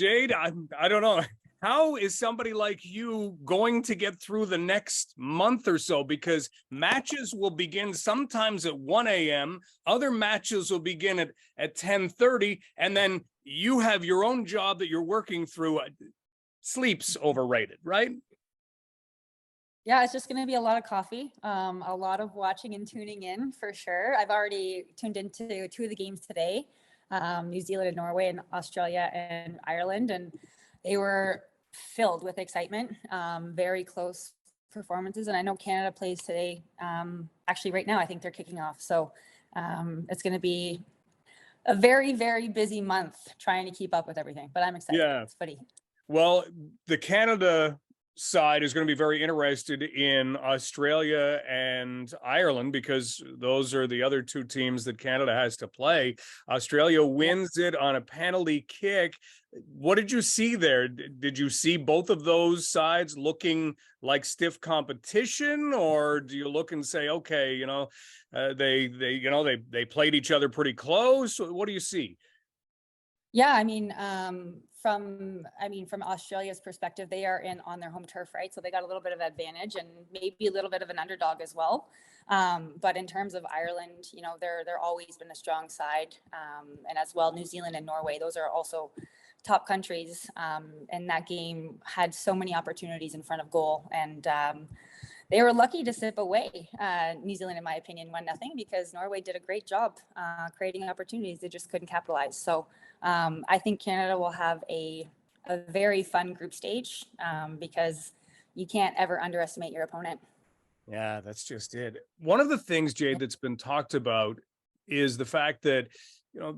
Jade, I don't know. How is somebody like you going to get through the next month or so? Because matches will begin sometimes at 1 a.m. Other matches will begin at 10:30, and then you have your own job that you're working through. Sleep's overrated, right? Yeah, it's just going to be a lot of coffee, a lot of watching and tuning in for sure. I've already tuned into two of the games today, New Zealand and Norway, and Australia and Ireland, and they were filled with excitement, very close performances. And I know Canada plays today. Actually, right now, I think they're kicking off. So it's going to be a very, very busy month trying to keep up with everything, but I'm excited. Yeah. It's footy. Well, the Canada side is going to be very interested in Australia and Ireland because those are the other two teams that Canada has to play. Australia wins it on a penalty kick. What did you see there? Did you see both of those sides looking like stiff competition, or do you look and say, okay, they played each other pretty close? What do you see? Yeah, I mean, from Australia's perspective, they are on their home turf, right? So they got a little bit of advantage and maybe a little bit of an underdog as well. But in terms of Ireland, they're always been a strong side, and as well New Zealand and Norway. Those are also top countries, and that game had so many opportunities in front of goal, and they were lucky to slip away. New Zealand, in my opinion, 1-0 because Norway did a great job creating opportunities. They just couldn't capitalize. So I think Canada will have a very fun group stage because you can't ever underestimate your opponent. Yeah, that's just it. One of the things, Jade, that's been talked about is the fact that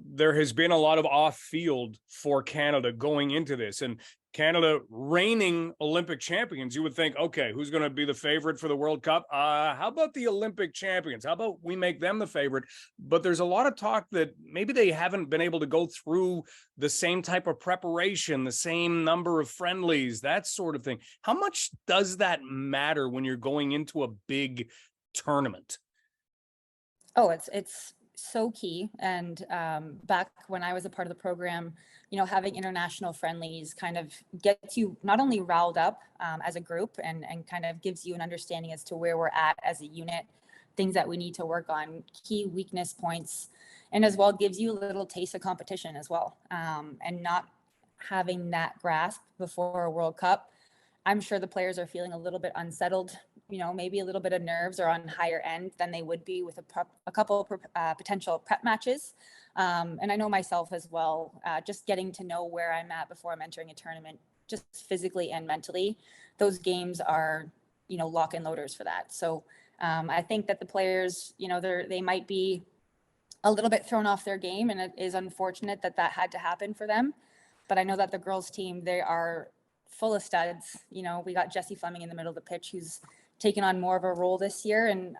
there has been a lot of off field for Canada going into this, and Canada reigning Olympic champions. You would think, okay, who's going to be the favorite for the World Cup? How about the Olympic champions? How about we make them the favorite? But there's a lot of talk that maybe they haven't been able to go through the same type of preparation, the same number of friendlies, that sort of thing. How much does that matter when you're going into a big tournament? Oh, it's so key. And back when I was a part of the program, having international friendlies kind of gets you not only riled up as a group and kind of gives you an understanding as to where we're at as a unit, things that we need to work on, key weakness points, and as well gives you a little taste of competition as well. And not having that grasp before a World Cup, I'm sure the players are feeling a little bit unsettled, maybe a little bit of nerves or on higher end than they would be with a couple of potential prep matches. And I know myself as well, just getting to know where I'm at before I'm entering a tournament, just physically and mentally, those games are, lock and loaders for that. So I think that the players, they might be a little bit thrown off their game, and it is unfortunate that had to happen for them. But I know that the girls team, they are full of studs. We got Jessie Fleming in the middle of the pitch, who's taken on more of a role this year. And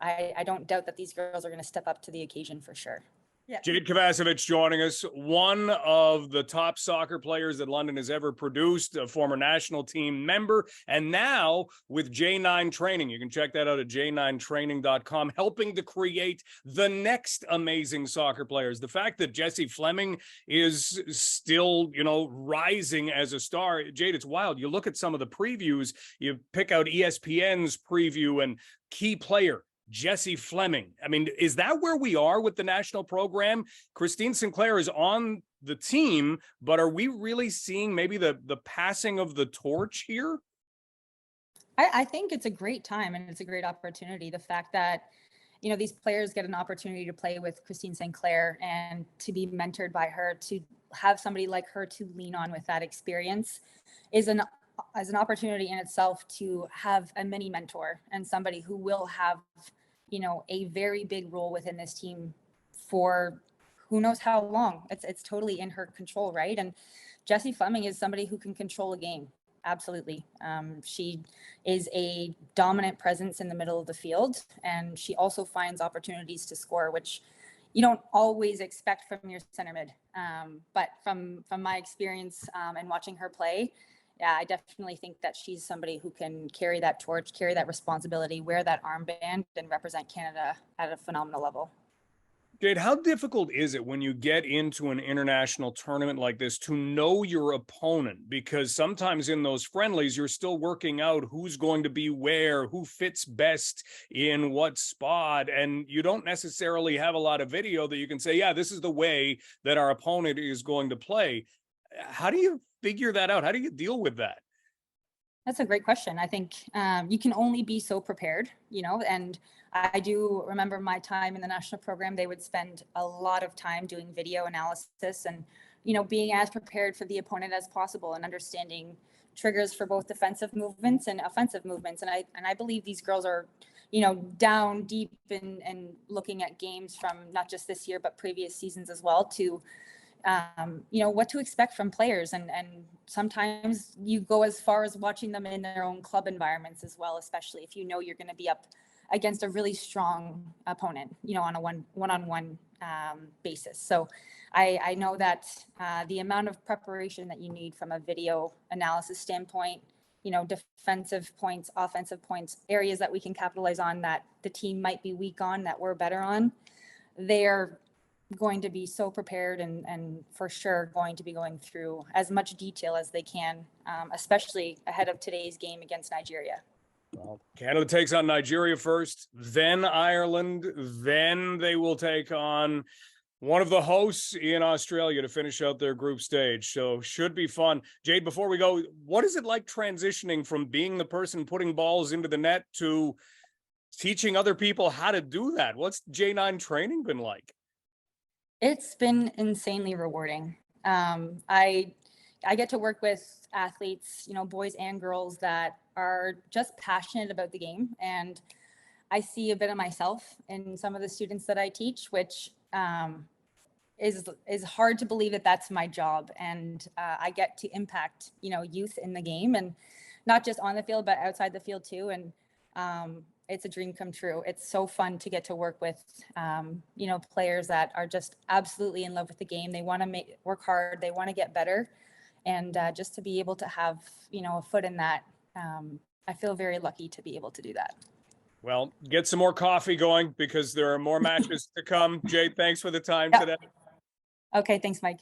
I don't doubt that these girls are going to step up to the occasion for sure. Yeah. Jade Kovacevic joining us, one of the top soccer players that London has ever produced, a former national team member, and now with J9 Training. You can check that out at j9training.com, helping to create the next amazing soccer players. The fact that Jessie Fleming is still, rising as a star, Jade, it's wild. You look at some of the previews, you pick out ESPN's preview and key player, Jessie Fleming. I mean, is that where we are with the national program? Christine Sinclair is on the team, but are we really seeing maybe the passing of the torch here? I think it's a great time and it's a great opportunity. The fact that, these players get an opportunity to play with Christine Sinclair and to be mentored by her, to have somebody like her to lean on with that experience is an opportunity in itself to have a mini mentor and somebody who will have, a very big role within this team for who knows how long. It's totally in her control, right? And Jessie Fleming is somebody who can control a game. Absolutely. She is a dominant presence in the middle of the field, and she also finds opportunities to score, which you don't always expect from your center mid. But from my experience and watching her play, yeah, I definitely think that she's somebody who can carry that torch, carry that responsibility, wear that armband, and represent Canada at a phenomenal level. Jade, how difficult is it when you get into an international tournament like this to know your opponent? Because sometimes in those friendlies, you're still working out who's going to be where, who fits best in what spot, and you don't necessarily have a lot of video that you can say, yeah, this is the way that our opponent is going to play. How do you figure that out? How do you deal with that? That's a great question. I think you can only be so prepared, and I do remember my time in the national program, they would spend a lot of time doing video analysis and, being as prepared for the opponent as possible and understanding triggers for both defensive movements and offensive movements. And I believe these girls are, down deep and looking at games from not just this year, but previous seasons as well to what to expect from players. And sometimes you go as far as watching them in their own club environments as well, especially if you're going to be up against a really strong opponent, on a one-on-one basis. So I know that the amount of preparation that you need from a video analysis standpoint, defensive points, offensive points, areas that we can capitalize on that the team might be weak on, that we're better on, they're going to be so prepared and for sure going to be going through as much detail as they can, especially ahead of today's game against Nigeria. Well, Canada takes on Nigeria first, then Ireland, then they will take on one of the hosts in Australia to finish out their group stage. So should be fun. Jade, before we go, what is it like transitioning from being the person putting balls into the net to teaching other people how to do that? What's J9 training been like? It's been insanely rewarding. I get to work with athletes, boys and girls that are just passionate about the game. And I see a bit of myself in some of the students that I teach, which is hard to believe that that's my job. And I get to impact, youth in the game, and not just on the field, but outside the field too. And it's a dream come true. It's so fun to get to work with, players that are just absolutely in love with the game. They want to work hard. They want to get better. And just to be able to have, a foot in that, I feel very lucky to be able to do that. Well, get some more coffee going because there are more matches to come. Jade, thanks for the time today. Okay, thanks, Mike.